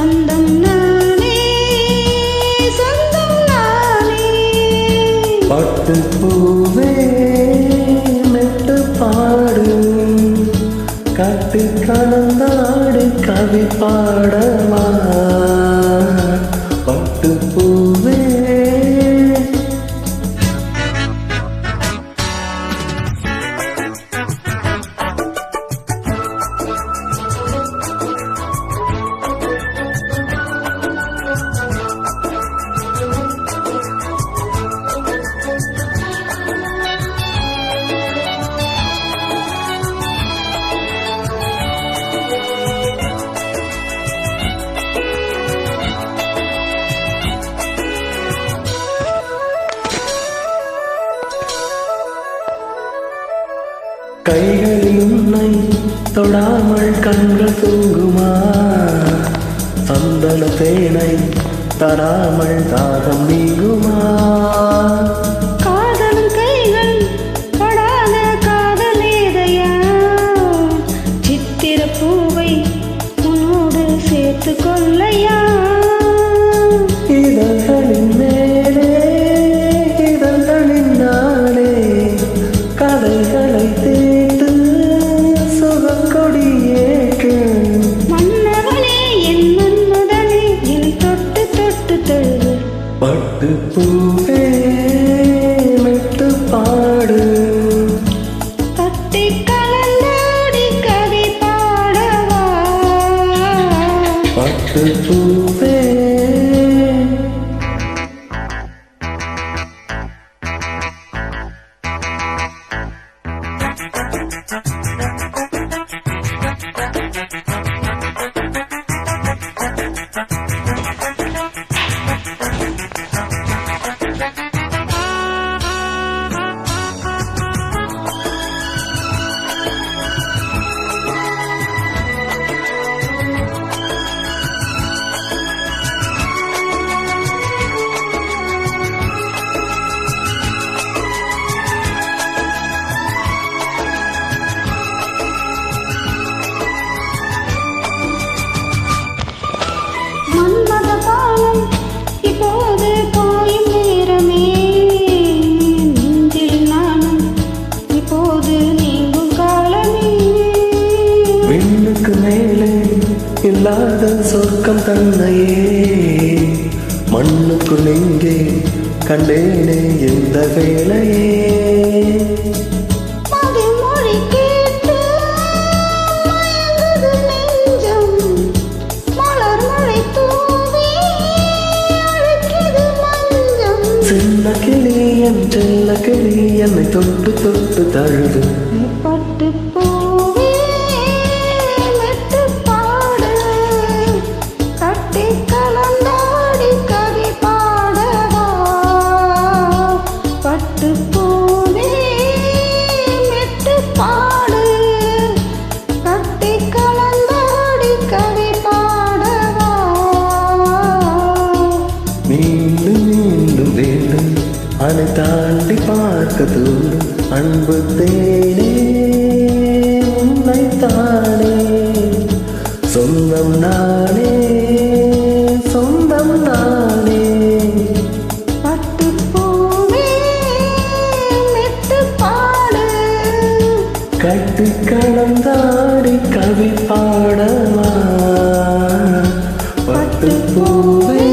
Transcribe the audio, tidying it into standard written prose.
சொந்தம் நானே, சொந்தம் நானே. பட்டு பூவே மெட்டு பாடு, கட்டு கலந்தாடு கவி பாடவா. பட்டு பூவே கைகளில் உன்னை தொடாமல் கண்கள் தூங்குமா, சந்தன தேனை தராமல் தாகம் நீங்குமா. காதலும் கைகள் படாத காதலேதையா, சித்திர பூவை உன்னோடு சேர்த்து கொள்ளையா. இதழ்களின் மேலே இதழ்களின் நாளே கதைகளை தேட்டு சுகக்கொடியேற்று. மன்னவனே என் மன்மதனே என்னை தொட்டு தொட்டு தழுவு. பட்டு பூவே மெட்டு பாடு, கட்டி கலந்தாடி கவி பாடவா. பட்டு பூவே மன்மத பாலம் இப்போது பாயும் நேரமே, நெஞ்சில் நானும் இப்போது நீங்கும் காலமே. விண்ணுக்கு மேலே இல்லாத சொர்க்கம் தன்னையே, மண்ணுக்குள் எங்கே கண்டேனே இந்த வேளையே. மதிமொழி கேட்டு மயங்குது நெஞ்சம், மலர் மழை தூவி அழைக்குது மஞ்சம். சின்ன கிளி என் செல்ல கிளி என்னை தொட்டு தொட்டு தழுது. பட்டு பூவே மெட்டு பாடு, கட்டி கலந்தாடி கவி பாடவா. பட்டு பூவே மெட்டு பாடு, கட்டி கலந்தாடி கவி பாடவா. மீண்டும் மீண்டும் வேண்டும் அதை தாண்டி பார்க்க தூண்டும் அன்பு தேனே உன்னை தானே. சொந்தம் நானே சொந்தம் நானே. பட்டு பூவே மெட்டு பாடு, கட்டு கலந்தாடி கவி பாடவா. பட்டு பூவே